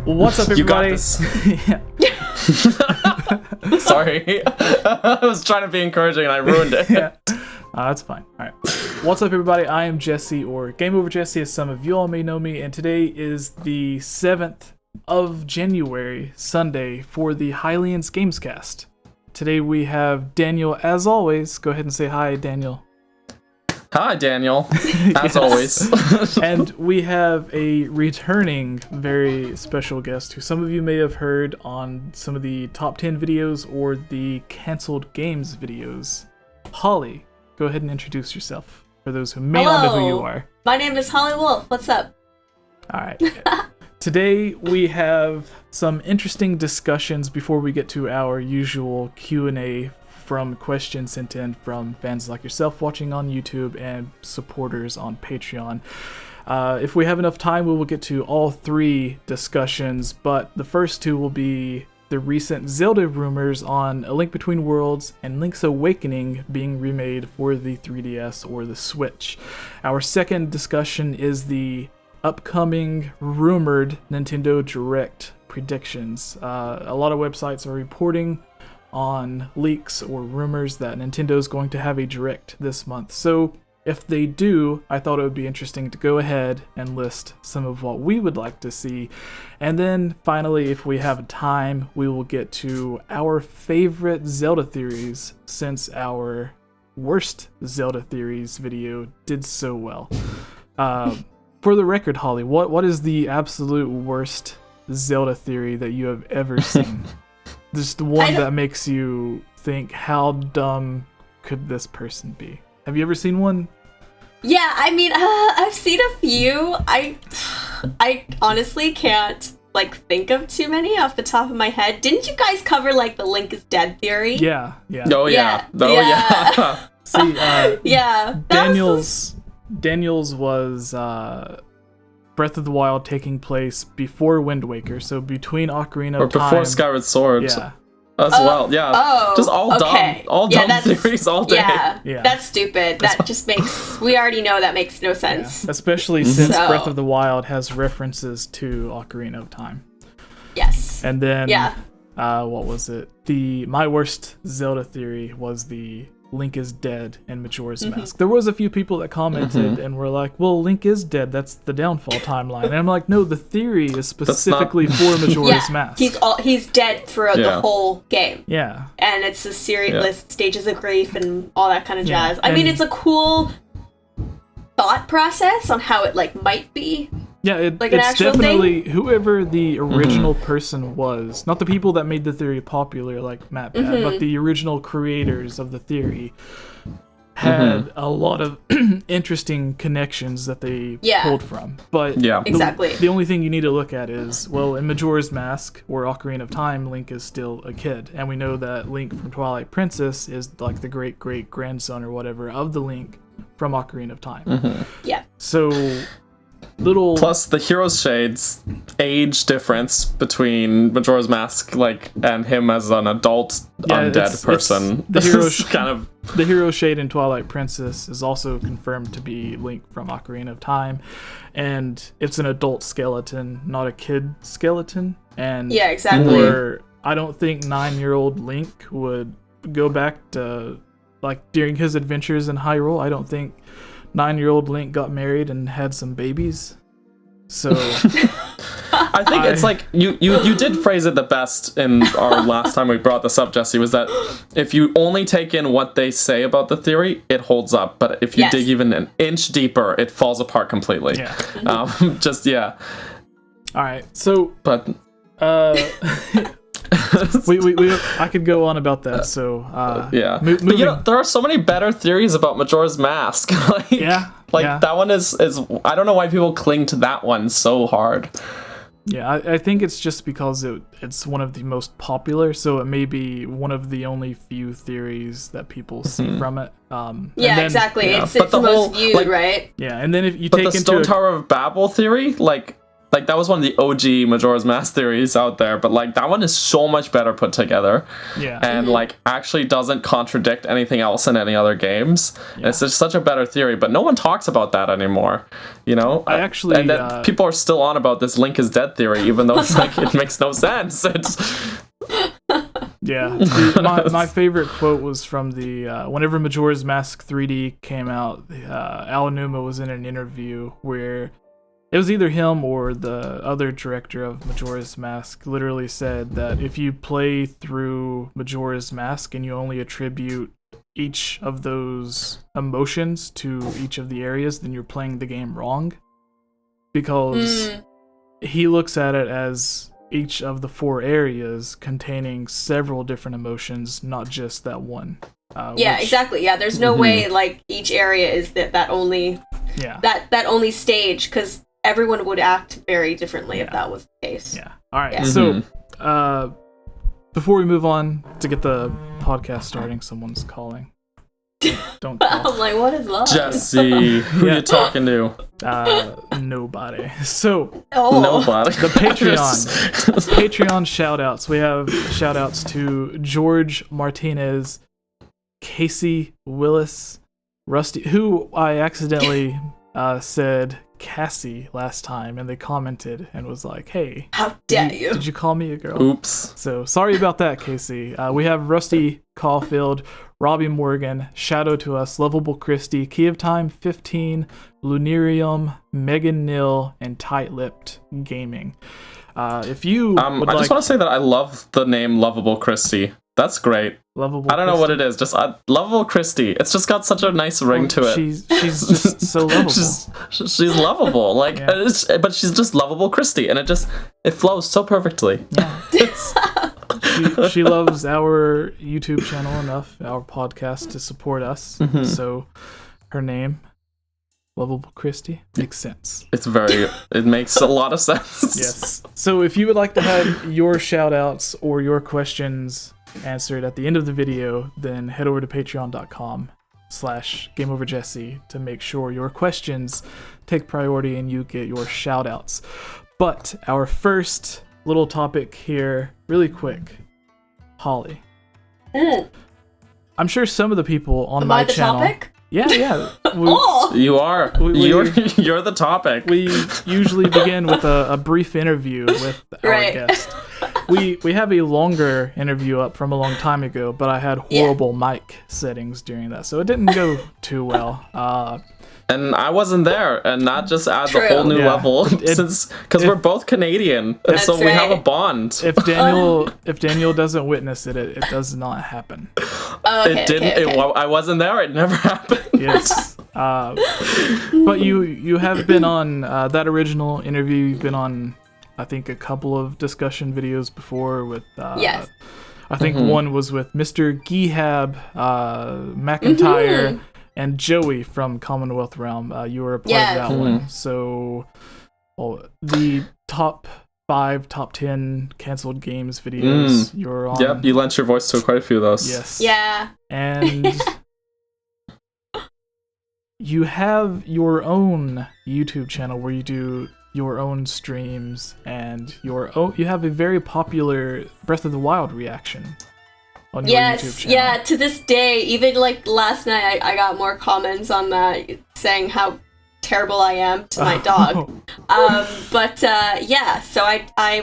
What's up, everybody? You got this. Sorry. I was trying to be encouraging and I ruined it. Yeah. That's fine. All right. What's up, everybody? I am Jesse, or GameOverJesse, as some of you all may know me, and today is the 7th of January, Sunday, for the Hylians Gamescast. Today we have Daniel, as always. Go ahead and say hi, Daniel. Hi, Daniel. As always. And we have a returning, very special guest who some of you may have heard on some of the top 10 videos or the canceled games videos. Holly, go ahead and introduce yourself for those who may not know who you are. My name is Holly Wolf. What's up? All right. Today we have some interesting discussions before we get to our usual Q&A from questions sent in from fans like yourself watching on YouTube and supporters on Patreon. If we have enough time, we will get to all three discussions, but the first two will be the recent Zelda rumors on A Link Between Worlds and Link's Awakening being remade for the 3DS or the Switch. Our second discussion is the upcoming rumored Nintendo Direct predictions. A lot of websites are reporting on leaks or rumors that Nintendo is going to have a Direct this month. So if they do, I thought it would be interesting to go ahead and list some of what we would like to see. And then finally, if we have time, we will get to our favorite Zelda theories, since our worst Zelda theories video did so well. For the record, Holly, what is the absolute worst Zelda theory that you have ever seen? Just the one that makes you think, how dumb could this person be? Have you ever seen one? Yeah, I mean, I've seen a few. I honestly can't think of too many off the top of my head. Didn't you guys cover the Link is dead theory? Yeah. Oh yeah. See, yeah. Daniel's was Breath of the Wild taking place before Wind Waker, so between Ocarina of Time... Or before Skyward Sword. Yeah. As well, yeah. Oh, just all okay. dumb theories all day. Yeah. That's stupid. That just makes... We already know that makes no sense. Yeah. Especially since Breath of the Wild has references to Ocarina of Time. Yes. And then, what was it? My worst Zelda theory was the Link is dead in Majora's Mask. There was a few people that commented and were like, well, Link is dead. That's the downfall timeline. And I'm like, no, the theory is specifically for Majora's Mask. He's dead throughout the whole game. Yeah. And it's a series, stages of grief and all that kind of jazz. I mean, it's a cool thought process on how it might be. Yeah, it's definitely thing. Whoever the original person was, not the people that made the theory popular like Matt Bad, but the original creators of the theory had a lot of interesting connections that they pulled from. But exactly. The only thing you need to look at is, well, in Majora's Mask or Ocarina of Time, Link is still a kid. And we know that Link from Twilight Princess is the great-great-grandson or whatever of the Link from Ocarina of Time. Yeah. So... Plus the hero shades age difference between Majora's Mask and him as an adult undead person. The hero shade in Twilight Princess is also confirmed to be Link from Ocarina of Time, and it's an adult skeleton, not a kid skeleton. And yeah, exactly. I don't think 9-year-old Link would go back to during his adventures in Hyrule. I don't think 9-year-old Link got married and had some babies. So I think it's you did phrase it the best in our last time we brought this up, Jesse, was that if you only take in what they say about the theory, it holds up. But if you dig even an inch deeper, it falls apart completely. Yeah. All right. So I could go on about that. So but there are so many better theories about Majora's Mask. That one is I don't know why people cling to that one so hard. Yeah, I think it's just because it's one of the most popular, so it may be one of the only few theories that people see from it. Exactly. It's the most viewed, right? Yeah, and then if you take into the Stone Tower of Babel theory, like that was one of the OG Majora's Mask theories out there, but like that one is so much better put together. Yeah. And like actually doesn't contradict anything else in any other games. Yeah. It's just such a better theory, but no one talks about that anymore. You know? I actually and then people are still on about this Link is dead theory, even though it's like it makes no sense. It's yeah. My favorite quote was from the whenever Majora's Mask 3D came out, Al Numa was in an interview where it was either him or the other director of Majora's Mask literally said that if you play through Majora's Mask and you only attribute each of those emotions to each of the areas, then you're playing the game wrong. Because he looks at it as each of the 4 areas containing several different emotions, not just that one. Exactly. Yeah, there's no way like each area is that only that only stage, because everyone would act very differently if that was the case. Yeah. All right. So, before we move on to get the podcast starting, someone's calling. Don't call. I'm like, what is that? Jesse, who you talking to? Nobody. So, nobody. The Patreon shout-outs. We have shout-outs to George Martinez, Casey Willis, Rusty, who I accidentally said Cassie last time, and they commented and was like, hey, how dare you? Did you call me a girl? Oops. So sorry about that, Casey. We have Rusty Caulfield, Robbie Morgan, Shadow to Us, Lovable Christie, Key of Time 15, Lunarium, Megan Nil, and Tight-Lipped Gaming. If you I just want to say that I love the name Lovable Christie. That's great. Lovable. I don't know what it is. Just Lovable Christie. It's just got such a nice ring to it. She's just so lovable. she's lovable. Like, but she's just Lovable Christie, and it flows so perfectly. Yeah. she loves our YouTube channel enough, our podcast, to support us. So her name, Lovable Christie, makes sense. It makes a lot of sense. Yes. So if you would like to have your shout outs or your questions answered at the end of the video, then head over to patreon.com/GameOverJesse to make sure your questions take priority and you get your shout outs. But our first little topic here, really quick, Holly. I'm sure some of the people on my channel. Topic? Yeah. You are. You're the topic. We usually begin with a brief interview with our guest. We have a longer interview up from a long time ago, but I had horrible mic settings during that, so it didn't go too well. And I wasn't there, and that just adds a whole new level, because we're both Canadian, and so we have a bond. If Daniel doesn't witness it, it does not happen. It didn't. I wasn't there. It never happened. Yes. But you have been on that original interview. You've been on, I think, a couple of discussion videos before with. I think one was with Mr. Gihab McIntyre. And Joey from Commonwealth Realm, you were a part of that one. So, the top 5, top 10 canceled games videos you're on. Yep, you lent your voice to quite a few of those. Yes. Yeah. And you have your own YouTube channel where you do your own streams, and you have a very popular Breath of the Wild reaction. On your YouTube channel. Yeah, to this day, even like last night, I got more comments on that saying how terrible I am to my dog. So I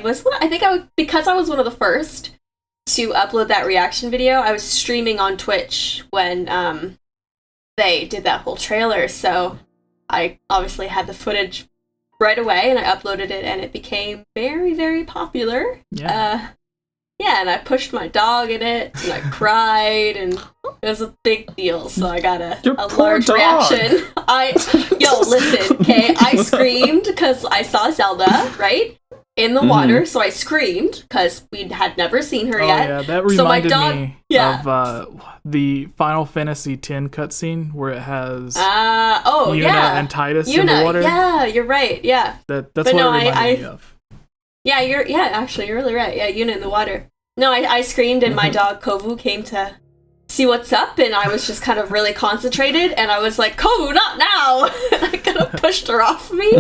was because I was one of the first to upload that reaction video. I was streaming on Twitch when they did that whole trailer, so I obviously had the footage right away, and I uploaded it, and it became very, very popular. And I pushed my dog in it, and I cried, and it was a big deal, so I got a large reaction. Listen, okay, I screamed because I saw Zelda, right, in the water, so I screamed because we had never seen her yet. Yeah, that reminded me of the Final Fantasy X cutscene where it has Yuna and Titus in the water. Yeah, you're right, yeah. That's what it reminded me of. Yeah, you're really right. Yeah, Yuna in the water. No, I screamed, and my dog Kovu came to see what's up, and I was just kind of really concentrated, and I was like, Kovu, not now! And I kind of pushed her off me,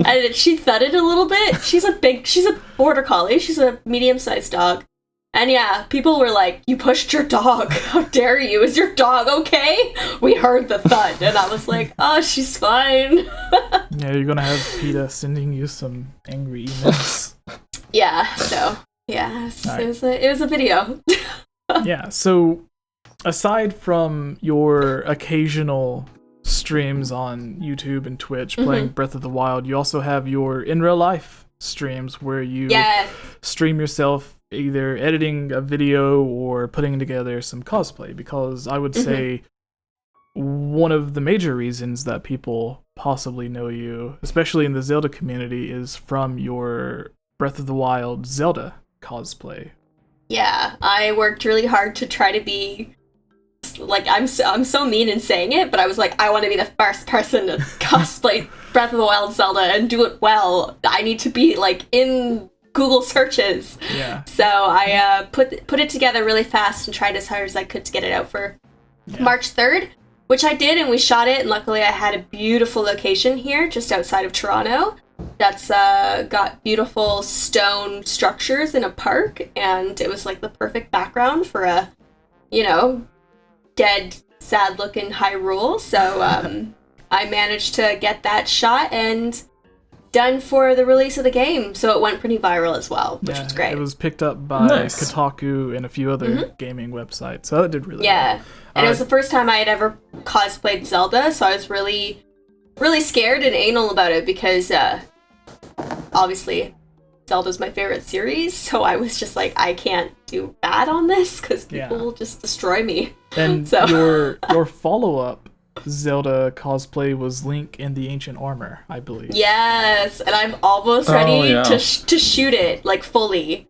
and she thudded a little bit. She's a border collie, she's a medium-sized dog. And yeah, people were like, you pushed your dog, how dare you, is your dog okay? We heard the thud, and I was like, oh, she's fine. Yeah, you're gonna have PETA sending you some angry emails. Yeah, so, yeah, it was a video. Yeah, so aside from your occasional streams on YouTube and Twitch playing Breath of the Wild, you also have your in real life streams where you stream yourself either editing a video or putting together some cosplay, because I would say one of the major reasons that people possibly know you, especially in the Zelda community, is from your Breath of the Wild Zelda cosplay. Yeah, I worked really hard to try to be like, I'm so mean in saying it, but I was like, I want to be the first person to cosplay Breath of the Wild Zelda and do it well. I need to be like in Google searches. Yeah. So I put it together really fast and tried as hard as I could to get it out for March 3rd, which I did, and we shot it, and luckily I had a beautiful location here just outside of Toronto that's got beautiful stone structures in a park, and it was like the perfect background for a, dead, sad-looking Hyrule. So I managed to get that shot and done for the release of the game, so it went pretty viral as well, which was great. It was picked up by Kotaku and a few other gaming websites, so it did really well. And it was the first time I had ever cosplayed Zelda, so I was really, really scared and anal about it because, obviously, Zelda's my favorite series, so I was just like, I can't do bad on this because people will just destroy me. And so. your follow-up Zelda cosplay was Link in the Ancient Armor, I believe. Yes, and I'm almost ready to shoot it, like, fully.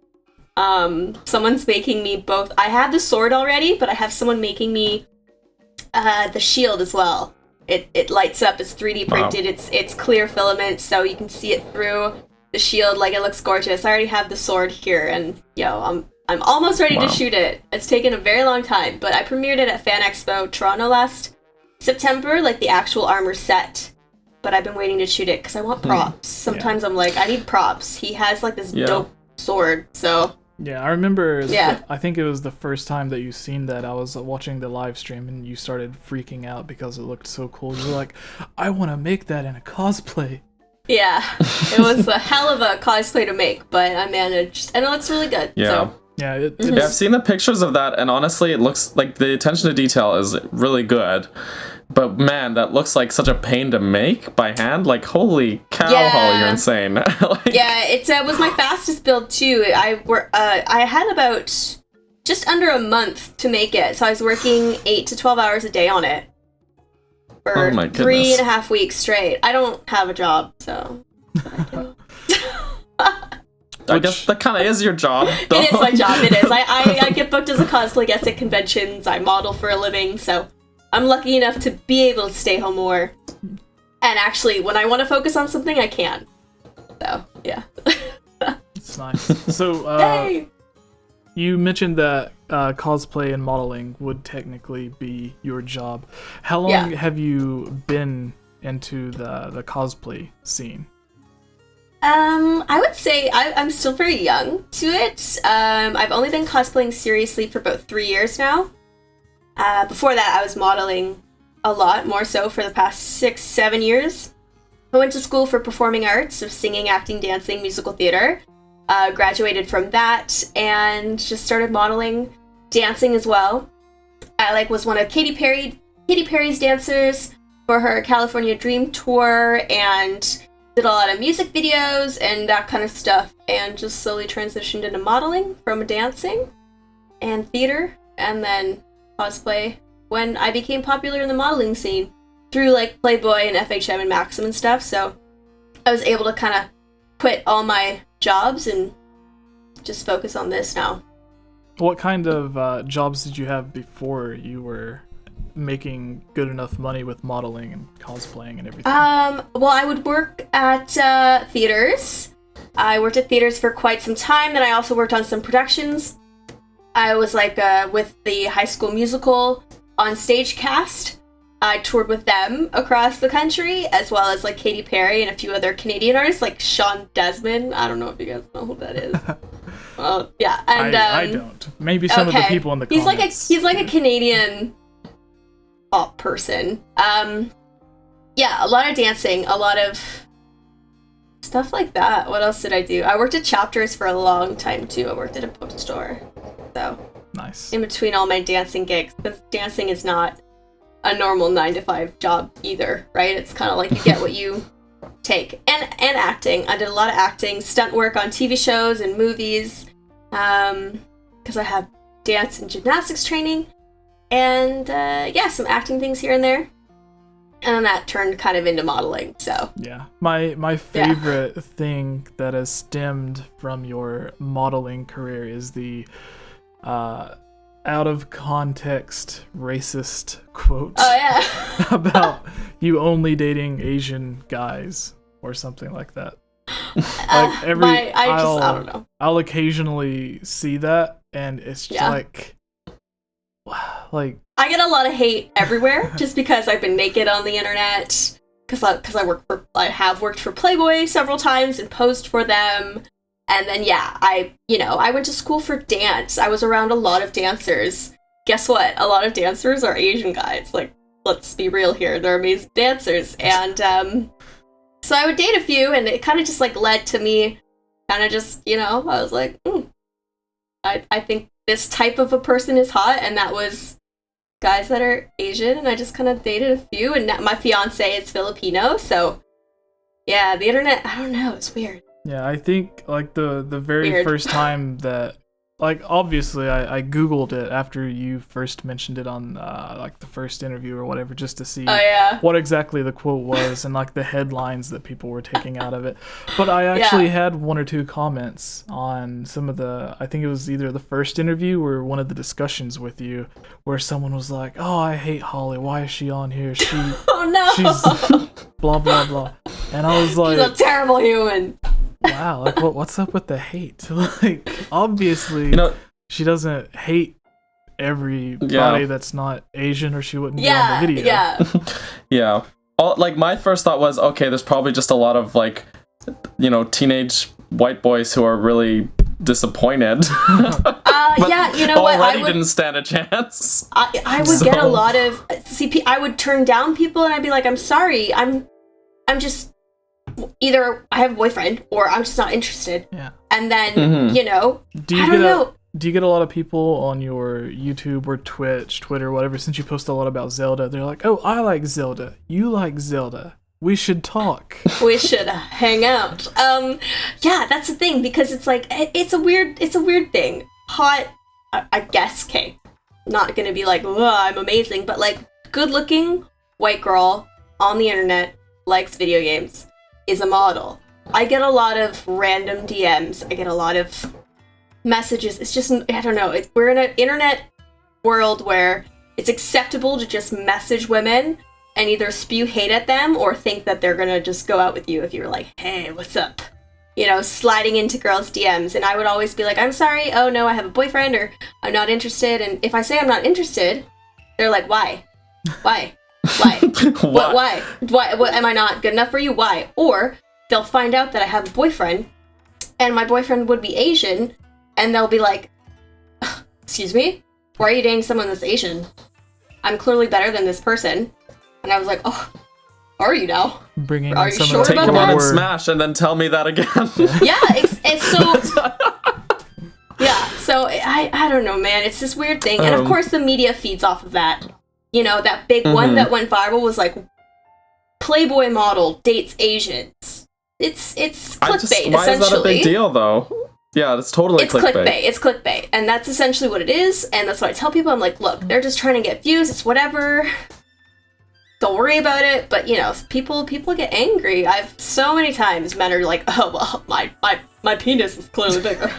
Someone's making me both. I have the sword already, but I have someone making me the shield as well. It lights up, it's 3D printed, it's clear filament, so you can see it through the shield, like, it looks gorgeous. I already have the sword here, and, I'm almost ready to shoot it. It's taken a very long time, but I premiered it at Fan Expo Toronto last September, like the actual armor set, but I've been waiting to shoot it because I want props. Sometimes I'm like, I need props. He has like this dope sword, so. Yeah, I remember, I think it was the first time that you seen that. I was watching the live stream and you started freaking out because it looked so cool. You were like, I want to make that in a cosplay. Yeah, it was a hell of a cosplay to make, but I managed, and it looks really good. Yeah. So. Yeah, I've seen the pictures of that, and honestly, it looks like the attention to detail is really good. But man, that looks like such a pain to make by hand. Like, holy cow, Holly, you're insane. It was my fastest build too. I had about just under a month to make it, so I was working 8 to 12 hours a day on it for 3.5 weeks straight. I don't have a job, so. I guess that kind of is your job, though. It is my job, it is. I get booked as a cosplay guest at conventions, I model for a living, so I'm lucky enough to be able to stay home more. And actually, when I want to focus on something, I can. So, yeah. It's nice. So, you mentioned that cosplay and modeling would technically be your job. How long have you been into the cosplay scene? I would say I'm still very young to it. I've only been cosplaying seriously for about 3 years now. Before that, I was modeling a lot, more so for the past 6-7 years. I went to school for performing arts, so singing, acting, dancing, musical theater. Graduated from that and just started modeling, dancing as well. I was one of Katy Perry's dancers for her California Dream tour, and did a lot of music videos and that kind of stuff, and just slowly transitioned into modeling from dancing and theater, and then cosplay when I became popular in the modeling scene through like Playboy and FHM and Maxim and stuff. So I was able to kind of quit all my jobs and just focus on this now. What kind of jobs did you have before you were making good enough money with modeling and cosplaying and everything? Well, I would work at theaters. I worked at theaters for quite some time, then I also worked on some productions. I was like with the High School Musical on stage cast. I toured with them across the country, as well as like Katy Perry and a few other Canadian artists, like Sean Desmond. I don't know if you guys know who that is. Well, yeah, and I don't. Maybe some of the people in the comments. He's like a Canadian pop person. Yeah, a lot of dancing, a lot of stuff like that. What else did I do? I worked at Chapters for a long time too. I worked at a bookstore, so nice. In between all my dancing gigs, because dancing is not a normal 9-to-5 job either, right? It's kind of like you get what you take. And acting. I did a lot of acting, stunt work on TV shows and movies, because I have dance and gymnastics training, and yeah, some acting things here and there. And then that turned kind of into modeling, so. Yeah. My favorite thing that has stemmed from your modeling career is the out of context racist quote about you only dating Asian guys or something like that. Like I don't know. I'll occasionally see that, and it's just like I get a lot of hate everywhere just because I've been naked on the internet, because I have worked for Playboy several times and posed for them. And then, I went to school for dance. I was around a lot of dancers. Guess what? A lot of dancers are Asian guys. Like, let's be real here. They're amazing dancers. And so I would date a few, and it kind of just, like, led to me kind of just, I was like, I think this type of a person is hot, and that was guys that are Asian, and I just kind of dated a few, and my fiance is Filipino, so, yeah, the internet, I don't know, it's weird. Yeah, I think, like, the very first time that, like, obviously, I Googled it after you first mentioned it on, like, the first interview or whatever, just to see what exactly the quote was and, like, the headlines that people were taking out of it. But I actually had one or two comments on some of the, I think it was either the first interview or one of the discussions with you, where someone was like, oh, I hate Holly, why is she on here? She's blah, blah, blah. And I was like... She's a terrible human. Wow, like what's up with the hate? Like, obviously, she doesn't hate everybody that's not Asian, or she wouldn't be on the video. Yeah. Like, my first thought was, okay, there's probably just a lot of, like, teenage white boys who are really disappointed. Yeah, you know what? Already didn't stand a chance. I would get a lot of... I would turn down people, and I'd be like, I'm sorry, I'm just... Either I have a boyfriend or I'm just not interested. Yeah. And then, do you get a lot of people on your YouTube or Twitch, Twitter, whatever, since you post a lot about Zelda, they're like, oh, I like Zelda. You like Zelda. We should talk. We should hang out. Yeah, that's the thing, because it's like, it's a weird thing. Hot, I guess, okay. Not gonna be like, oh, I'm amazing, but like, good looking white girl on the internet likes video games. Is a model. I get a lot of random DMs. I get a lot of messages. It's just, I don't know. We're in an internet world where it's acceptable to just message women and either spew hate at them or think that they're gonna just go out with you if you're like, hey, what's up? Sliding into girls' DMs. And I would always be like, I'm sorry. Oh no, I have a boyfriend, or I'm not interested. And if I say I'm not interested, they're like, why? Why? Why? Why? What, am I not good enough for you? Why? Or they'll find out that I have a boyfriend, and my boyfriend would be Asian, and they'll be like, excuse me? Why are you dating someone that's Asian? I'm clearly better than this person. And I was like, oh, are you now? Bringing are you sure take about him that? on and smash, and then tell me that again. Yeah, it's so... Yeah, so I don't know, man. It's this weird thing. And of course the media feeds off of that. That big one that went viral was like, Playboy model dates Asians. It's clickbait, why essentially. is that a big deal, though? Yeah, it's totally clickbait. It's clickbait. And that's essentially what it is. And that's what I tell people. I'm like, look, they're just trying to get views. It's whatever. Don't worry about it. But, people get angry. I've so many times men are like, oh, well, my penis is clearly bigger.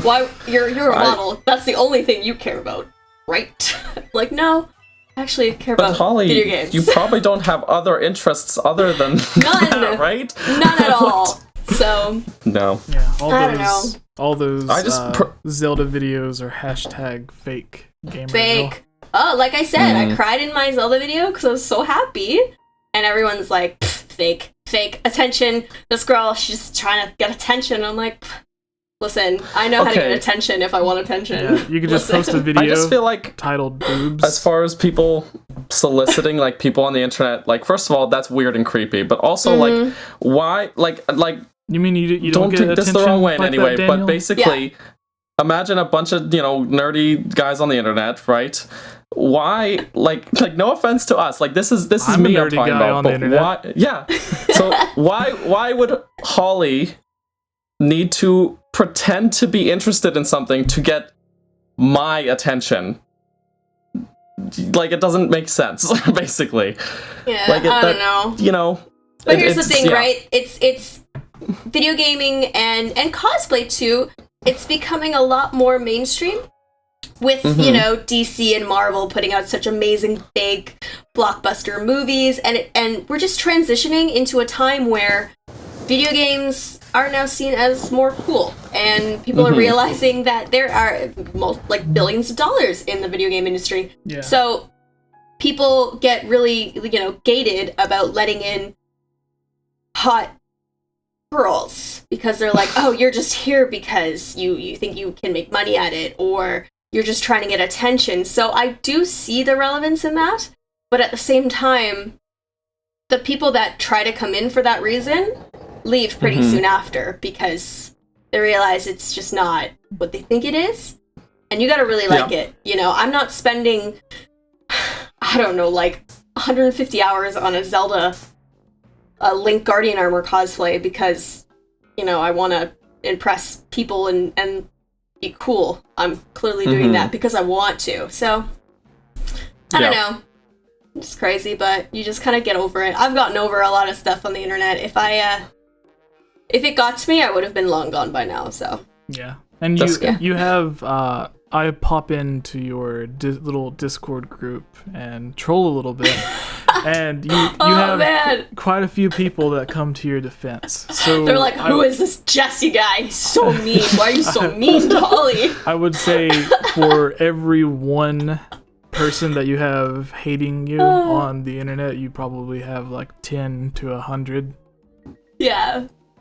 Why? You're a model. That's the only thing you care about. Right? Like, no, I actually care about Holly, video games. You probably don't have other interests other than None. that, right? None at all. So No. Yeah, I don't know. all those I just Zelda videos are hashtag fake gamer. Fake. Oh, like I said, I cried in my Zelda video because I was so happy, and everyone's like, fake, attention. This girl, she's just trying to get attention. I'm like, listen, I know how to get attention if I want attention. Yeah, you could just post a video. I just feel like titled boobs. As far as people soliciting like people on the internet, like first of all, that's weird and creepy. But also like, why like you mean you don't get take this the wrong way in like any way. that, But basically, imagine a bunch of nerdy guys on the internet, right? Why like no offense to us, like this is me I'm talking about, but why? Yeah. So why would Holly need to pretend to be interested in something to get my attention? Like it doesn't make sense, basically. Yeah, like I don't know. But here's the thing, right? It's video gaming and cosplay too. It's becoming a lot more mainstream with DC and Marvel putting out such amazing big blockbuster movies, and we're just transitioning into a time where video games are now seen as more cool, and people are realizing that there are billions of dollars in the video game industry. Yeah. So people get really, gated about letting in hot girls because they're like, oh, you're just here because you think you can make money at it, or you're just trying to get attention. So I do see the relevance in that, but at the same time, the people that try to come in for that reason leave pretty soon after because they realize it's just not what they think it is, and you gotta really like it. I'm not spending, I don't know, like 150 hours on a Zelda Link Guardian Armor cosplay because I want to impress people and be cool. I'm clearly doing that because I want to. So I don't know. It's crazy, but you just kind of get over it. I've gotten over a lot of stuff on the internet. If it got to me, I would have been long gone by now. So yeah, and you have I pop into your little Discord group and troll a little bit, and you have quite a few people that come to your defense. So they're like, "Who is this Jesse guy? He's so mean. Why are you so mean to Holly?" I would say for every one person that you have hating you on the internet, you probably have like 10 to 100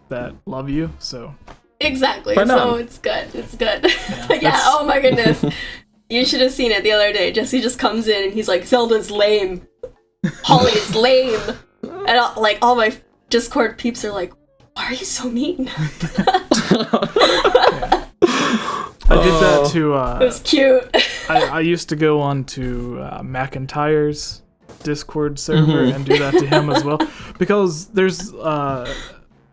that love you. So exactly. So it's good. Yeah, oh my goodness. You should have seen it the other day. Jesse just comes in and he's like, Zelda's lame, Holly is lame, and all my Discord peeps are like, why are you so mean? I did that to it was cute. I used to go on to McIntyre's Discord server and do that to him as well, because there's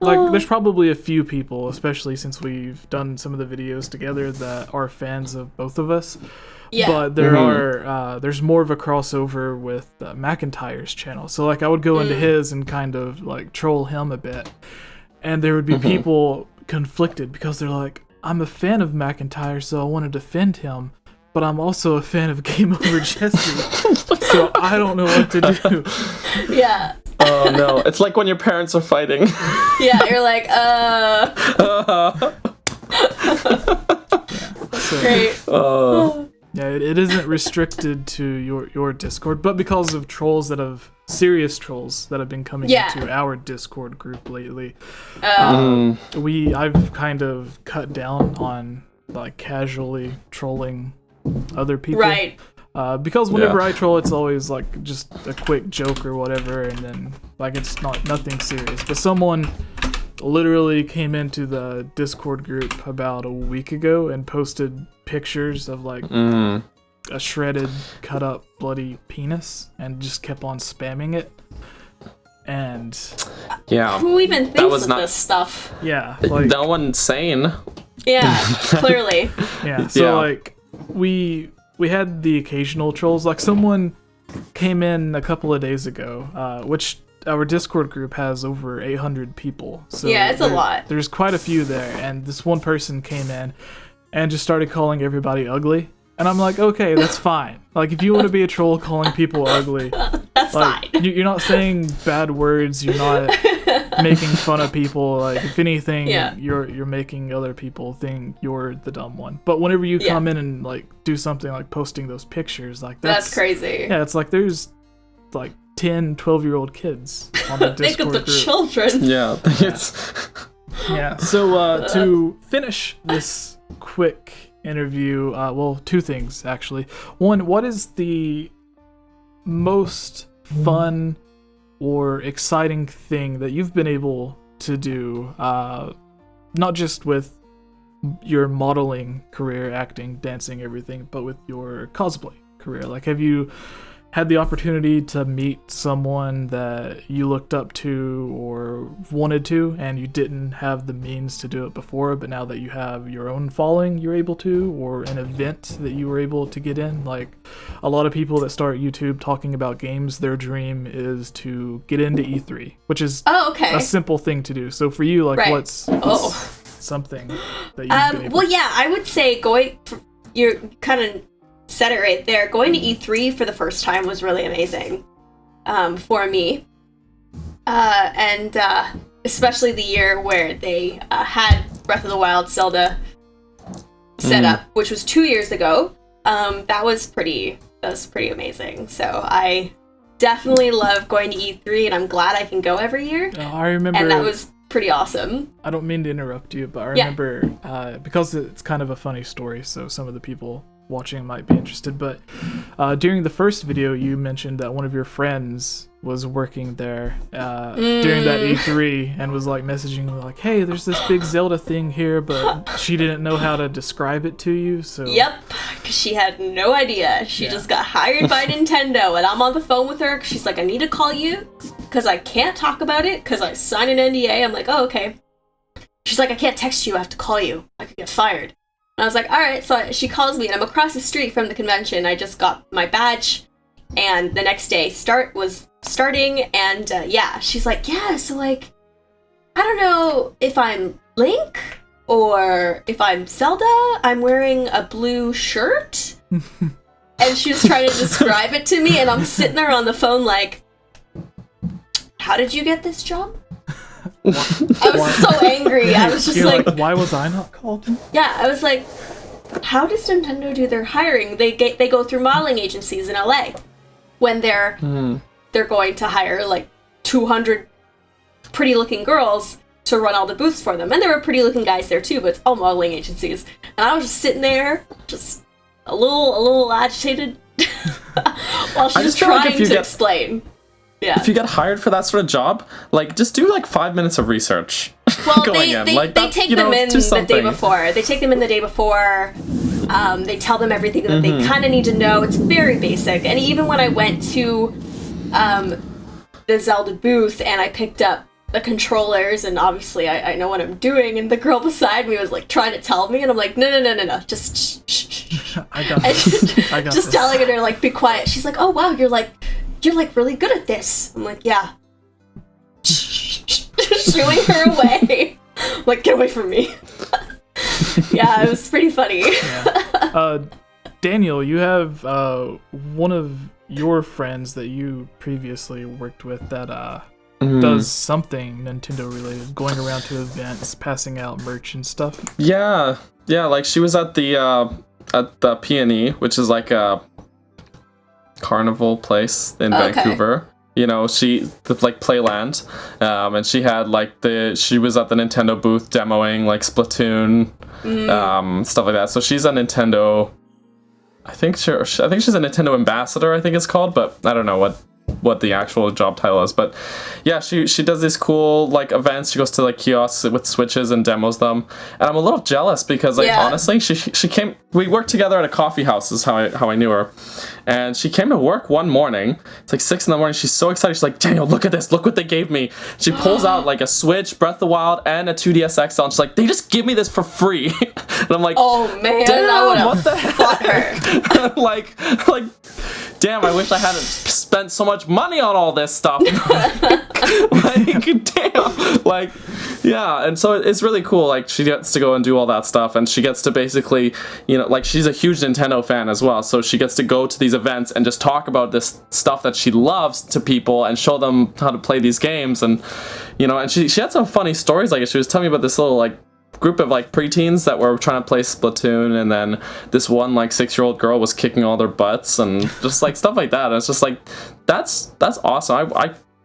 there's probably a few people, especially since we've done some of the videos together, that are fans of both of us. Yeah. But there's more of a crossover with McIntyre's channel. So I would go into his and kind of troll him a bit, and there would be people conflicted because they're like, I'm a fan of McIntyre, so I want to defend him, but I'm also a fan of GameOverJesse, so I don't know what to do. Yeah. Oh no, it's like when your parents are fighting. Yeah, you're like, Great. Yeah, it isn't restricted to your Discord, but because of serious trolls that have been coming into our Discord group lately, I've kind of cut down on casually trolling other people. Right. Because whenever I troll, it's always just a quick joke or whatever, and then it's nothing serious. But someone literally came into the Discord group about a week ago and posted pictures of a shredded, cut up, bloody penis, and just kept on spamming it. And who even thinks of this stuff? Yeah, no one's sane. Yeah, clearly. Yeah, so we had the occasional trolls. Someone came in a couple of days ago, which our Discord group has over 800 people. So yeah, it's a lot. There's quite a few there, and this one person came in and just started calling everybody ugly. And I'm like, okay, that's fine. If you want to be a troll calling people ugly, that's fine. You're not saying bad words. You're not making fun of people. Like, if anything, Yeah. you're making other people think you're the dumb one. But whenever you come in and like do something like posting those pictures, like that's crazy. Yeah, it's like there's like 10, 12-year-old kids on the Discord Think of the group. children. Yeah, it's Yeah. So to finish this quick interview, well, two things actually. One, what is the most fun or exciting thing that you've been able to do, not just with your modeling career, acting, dancing, everything, but with your cosplay career? Like, have you had the opportunity to meet someone that you looked up to or wanted to, and you didn't have the means to do it before, but now that you have your own following, you're able to, or an event that you were able to get in? Like, a lot of people that start YouTube talking about games, their dream is to get into E3, which is a simple thing to do. So for you, like, what's something that you've been able well, yeah, I would say you're kind of said it right there. Going to E3 for the first time was really amazing for me. And especially the year where they had Breath of the Wild Zelda set up, which was 2 years ago. That was pretty amazing. So I definitely love going to E3, and I'm glad I can go every year. I remember, and that was pretty awesome. I don't mean to interrupt you, but I remember, because it's kind of a funny story, so some of the people watching might be interested, but during the first video you mentioned that one of your friends was working there during that E3 and was like messaging you like, hey, there's this big Zelda thing here, but she didn't know how to describe it to you. So because she had no idea. She just got hired by Nintendo, and I'm on the phone with her. She's like, I need to call you because I can't talk about it because I signed an NDA. I'm like, oh, okay. She's like, I can't text you, I have to call you, I could get fired. And I was like, all right. So she calls me, and I'm across the street from the convention. I just got my badge, and the next day was starting, and she's like, yeah, so like, I don't know if I'm Link or if I'm Zelda. I'm wearing a blue shirt. And she was trying to describe it to me, and I'm sitting there on the phone like, how did you get this job? I was so angry. I was just like, why was I not called? Yeah, I was like, how does Nintendo do their hiring? They go through modeling agencies in LA when they're going to hire like 200 pretty looking girls to run all the booths for them. And there were pretty looking guys there too, but it's all modeling agencies. And I was just sitting there, just a little agitated while she was trying to explain. Yeah. If you get hired for that sort of job, like, just do like 5 minutes of research. Well, they take them in the day before. They take them in the day before. They tell them everything that they kind of need to know. It's very basic. And even when I went to the Zelda booth and I picked up the controllers, and obviously I know what I'm doing, and the girl beside me was like trying to tell me, and I'm like, no, just shh. I got this. Just telling her like, be quiet. She's like, oh wow, you're like really good at this. I'm like, yeah. Shooing her away. I'm like, get away from me. Yeah, it was pretty funny. Daniel, you have one of your friends that you previously worked with that does something Nintendo related, going around to events, passing out merch and stuff. Yeah, like she was at the P&E, which is like a carnival place in Vancouver. You know, like Playland, and she had like she was at the Nintendo booth demoing like Splatoon, stuff like that. So she's a Nintendo. I think she's a Nintendo ambassador, I think it's called, but I don't know what the actual job title is. But yeah, she does these cool like events. She goes to like kiosks with Switches and demos them. And I'm a little jealous because like honestly, she came. We worked together at a coffee house. Is how I knew her. And she came to work one morning. It's like 6 a.m. She's so excited. She's like, Daniel, look at this. Look what they gave me. She pulls out like a Switch, Breath of the Wild, and a 2DS XL. And she's like, they just give me this for free. And I'm like, oh man, damn, I would have what the fought her. like, damn, I wish I hadn't spent so much money on all this stuff. Like, damn. Like, yeah. And so it's really cool. Like, she gets to go and do all that stuff, and she gets to basically, you know, like, she's a huge Nintendo fan as well, so she gets to go to these events and just talk about this stuff that she loves to people and show them how to play these games. And, you know, and she had some funny stories. Like, she was telling me about this little, like, group of like preteens that were trying to play Splatoon, and then this one like 6-year-old girl was kicking all their butts and just like stuff like that. And it's just like that's awesome.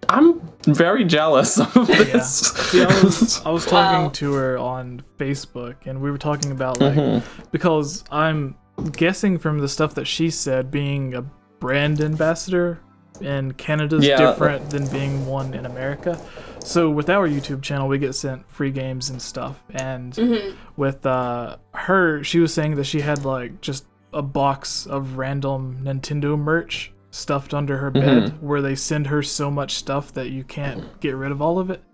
I'm very jealous of this. Yeah. See, I was talking to her on Facebook, and we were talking about like because I'm guessing from the stuff that she said, being a brand ambassador in Canada is different than being one in America. So with our YouTube channel, we get sent free games and stuff. And with her, she was saying that she had like just a box of random Nintendo merch stuffed under her bed, where they send her so much stuff that you can't get rid of all of it.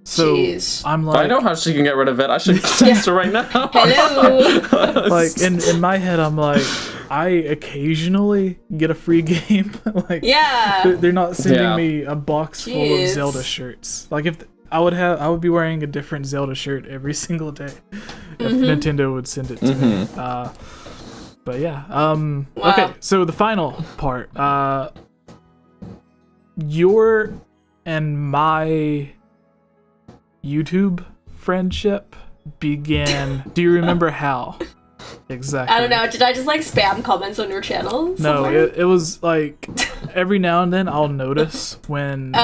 So I'm like, I know how she can get rid of it. I should text her right now. Hello. Like in my head, I'm like, I occasionally get a free game. Like, they're not sending me a box full of Zelda shirts. Like, if I would be wearing a different Zelda shirt every single day if Nintendo would send it to me. But yeah. Okay, so the final part. Your and my YouTube friendship began. Do you remember how? Exactly. I don't know. Did I just like spam comments on your channel? No, it was like every now and then I'll notice when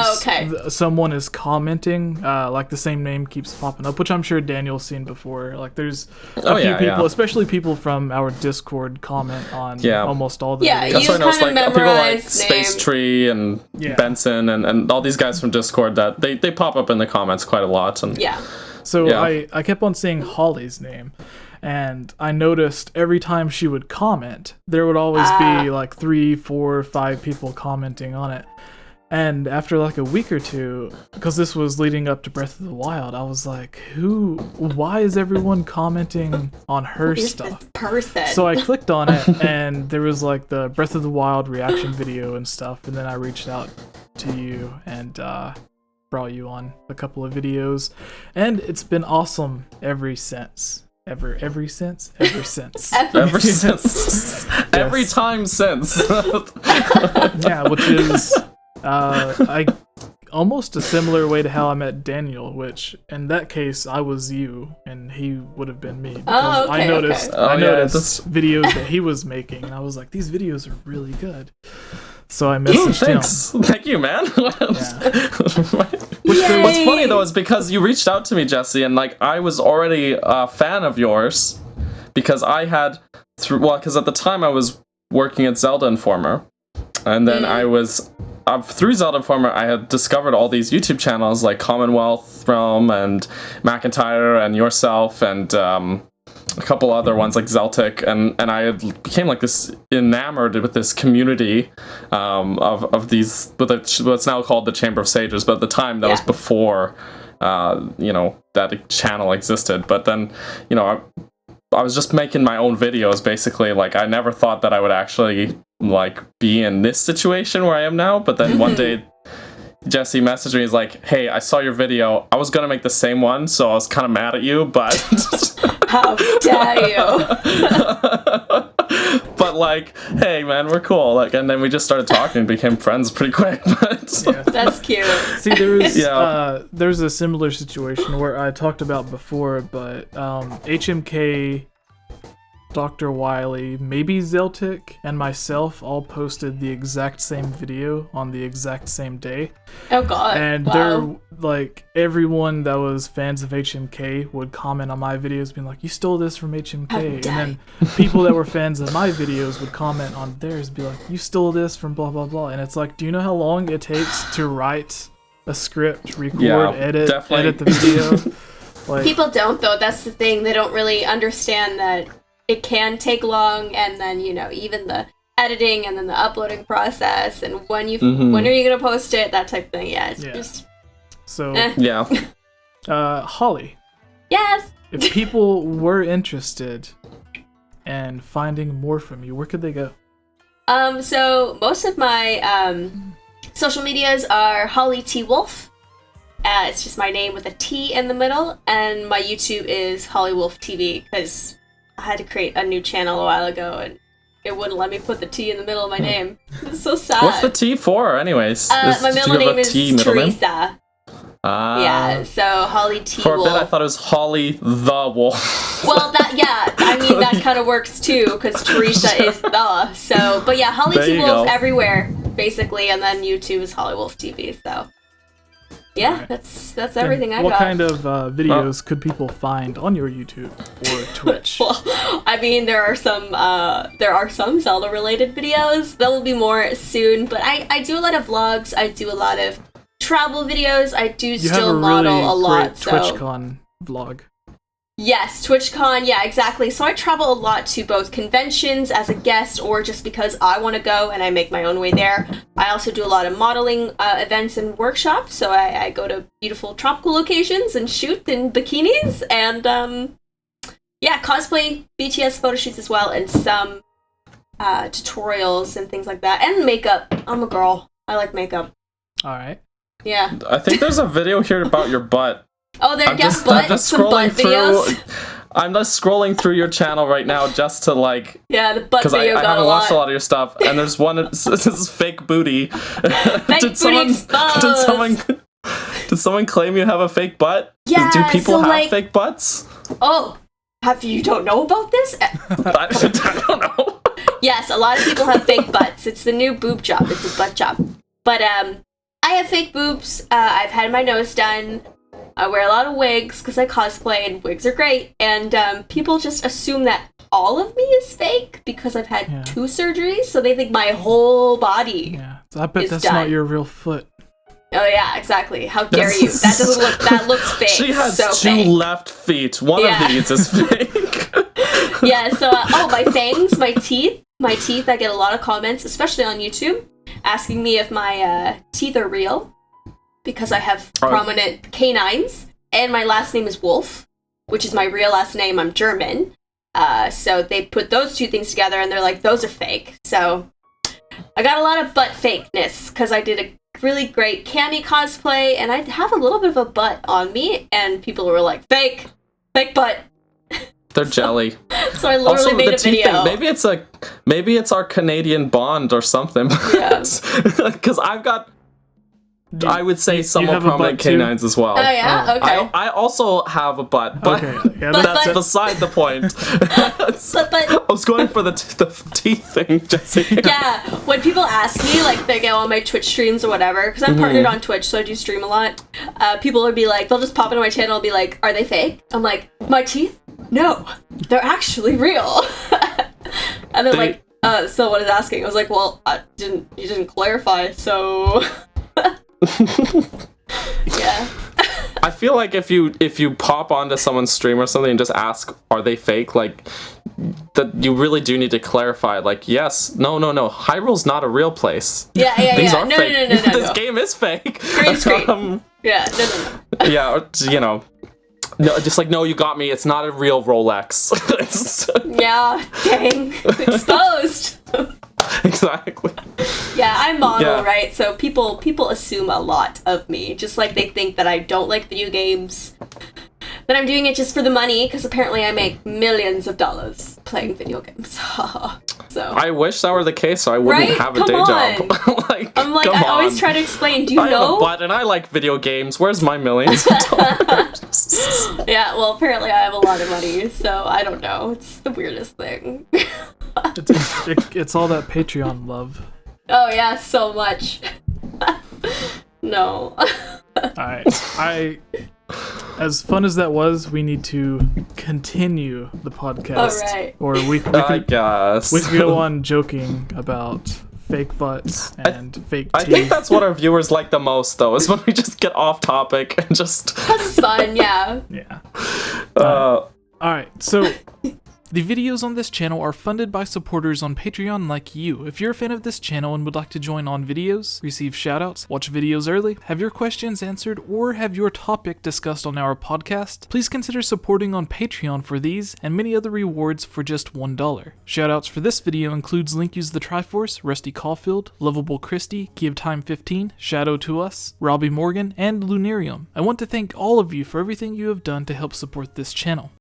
someone is commenting, like the same name keeps popping up, which I'm sure Daniel's seen before. Like there's a few people, especially people from our Discord, comment on almost all the videos. That's why I know, like people like Space Tree and Benson and all these guys from Discord that they pop up in the comments quite a lot. And so I kept on seeing Holly's name. And I noticed every time she would comment, there would always be like 3, 4, 5 people commenting on it. And after like a week or two, because this was leading up to Breath of the Wild, I was like, why is everyone commenting on her stuff? This person? So I clicked on it, and there was like the Breath of the Wild reaction video and stuff. And then I reached out to you and brought you on a couple of videos. And it's been awesome ever since. Every since. Every time since. Yeah, which is almost a similar way to how I met Daniel, which in that case I was you and he would have been me, because I noticed videos that he was making, and I was like, these videos are really good. So I messaged him. Thank you, man. What's funny though is because you reached out to me, Jesse, and like I was already a fan of yours because I had because at the time I was working at Zelda Informer, and then I was through Zelda Informer I had discovered all these YouTube channels like Commonwealth Realm and McIntyre and yourself and a couple other ones like Zeltic, and I became like this enamored with this community of these, what's now called the Chamber of Sages, but at the time that was before that channel existed. But then I was just making my own videos basically. Like I never thought that I would actually like be in this situation where I am now, but then one day Jesse messaged me. He's like, "Hey, I saw your video. I was gonna make the same one, so I was kind of mad at you, but how dare you?" But like, hey, man, we're cool. Like, and then we just started talking and became friends pretty quick. But that's cute. See, there's a similar situation where I talked about before, but HMK, Dr. Wiley, maybe Zeltic, and myself all posted the exact same video on the exact same day. Oh god. And they're like, everyone that was fans of HMK would comment on my videos being like, you stole this from HMK. And then people that were fans of my videos would comment on theirs, be like, you stole this from blah blah blah. And it's like, do you know how long it takes to write a script, record, edit the video? Like, people don't though, that's the thing. They don't really understand that it can take long, and then even the editing and then the uploading process, and when are you gonna post it, that type of thing. Just so Holly, yes, if people were interested in finding more from you, where could they go? So most of my social medias are Holly T Wolf. It's just my name with a T in the middle, and my YouTube is Holly Wolf TV because I had to create a new channel a while ago, and it wouldn't let me put the T in the middle of my name. It's so sad. What's the T for, anyways? My middle name is Teresa. Yeah, so Holly T. For a Wolf. bit, I thought it was Holly the Wolf. Well, that kind of works too, because Teresa is the. So, but yeah, Holly T. Wolf everywhere, basically, and then YouTube is Holly Wolf TV. So, yeah, right. that's everything I got. What kind of videos could people find on your YouTube or Twitch? Well, I mean, there are some Zelda related videos. There will be more soon, but I do a lot of vlogs. I do a lot of travel videos. I do still model a lot. So TwitchCon vlog. Yes, TwitchCon. Yeah, exactly. So I travel a lot to both conventions as a guest or just because I want to go and I make my own way there. I also do a lot of modeling events and workshops. So I go to beautiful tropical locations and shoot in bikinis and cosplay, BTS photo shoots as well, and some tutorials and things like that. And makeup. I'm a girl. I like makeup. All right. Yeah. I think there's a video here about your butt. Oh, there, I'm just scrolling through. I'm just scrolling through your channel right now just to like. Yeah, the butt video because I got haven't watched a lot of your stuff, and there's one. This is fake booty. Fake booty exposed. Did someone claim you have a fake butt? Yeah. Do people have fake butts? Oh, you don't know about this? I don't know. Yes, a lot of people have fake butts. It's the new boob job. It's a butt job. But I have fake boobs. I've had my nose done. I wear a lot of wigs because I cosplay, and wigs are great. And people just assume that all of me is fake because I've had 2 surgeries, so they think my whole body. Yeah, so I bet that's done. not your real foot. Oh yeah, exactly. How dare you? That doesn't look. That looks fake. She has so 2 fake. left feet. One of these is fake. Yeah. So my fangs, my teeth. I get a lot of comments, especially on YouTube, asking me if my teeth are real. Because I have prominent canines, and my last name is Wolf, which is my real last name. I'm German. So they put those 2 things together, and they're like, those are fake. So I got a lot of butt fakeness, because I did a really great Cammy cosplay, and I have a little bit of a butt on me, and people were like, fake butt. They're jelly. So I literally made a video. Thing, maybe it's our Canadian bond or something. Yeah. Because I would say somewhat prominent canines as well. Oh yeah, okay. I also have a butt, but that's beside the point. I was going for the teeth thing, Jesse. Yeah, when people ask me, like they go on my Twitch streams or whatever, because I'm partnered on Twitch, so I do stream a lot. People would be like, they'll just pop into my channel and be like, "Are they fake?" I'm like, "My teeth? No, they're actually real." And they're like, "So what is asking?" I was like, "Well, you didn't clarify, so." Yeah. I feel like if you pop onto someone's stream or something and just ask, are they fake, like that you really do need to clarify, like, yes, no, Hyrule's not a real place. Yeah. These are no, fake. No. This game is fake. Green screen. Yeah, no. Yeah, or, no, just like, no, you got me, it's not a real Rolex. Yeah, dang. Exposed. Exactly. Yeah, I model, right? So people assume a lot of me. Just like they think that I don't like video games. That I'm doing it just for the money, because apparently I make millions of dollars playing video games. So I wish that were the case, so I wouldn't have a day job. I always try to explain, do you know? I have a butt and I like video games. Where's my millions of dollars? Yeah, well, apparently I have a lot of money, so I don't know. It's the weirdest thing. It's all that Patreon love. Oh yeah, so much. No. Alright, as fun as that was, we need to continue the podcast. Alright. Or we could go on joking about fake butts and fake teeth. I think that's what our viewers like the most, though, is when we just get off topic and just... Because it's fun, yeah. Yeah. Alright, so The videos on this channel are funded by supporters on Patreon like you. If you're a fan of this channel and would like to join on videos, receive shoutouts, watch videos early, have your questions answered, or have your topic discussed on our podcast, please consider supporting on Patreon for these and many other rewards for just $1. Shoutouts for this video includes Link Use the Triforce, Rusty Caulfield, Lovable Christie, Give Time 15, Shadow to Us, Robbie Morgan, and Lunarium. I want to thank all of you for everything you have done to help support this channel.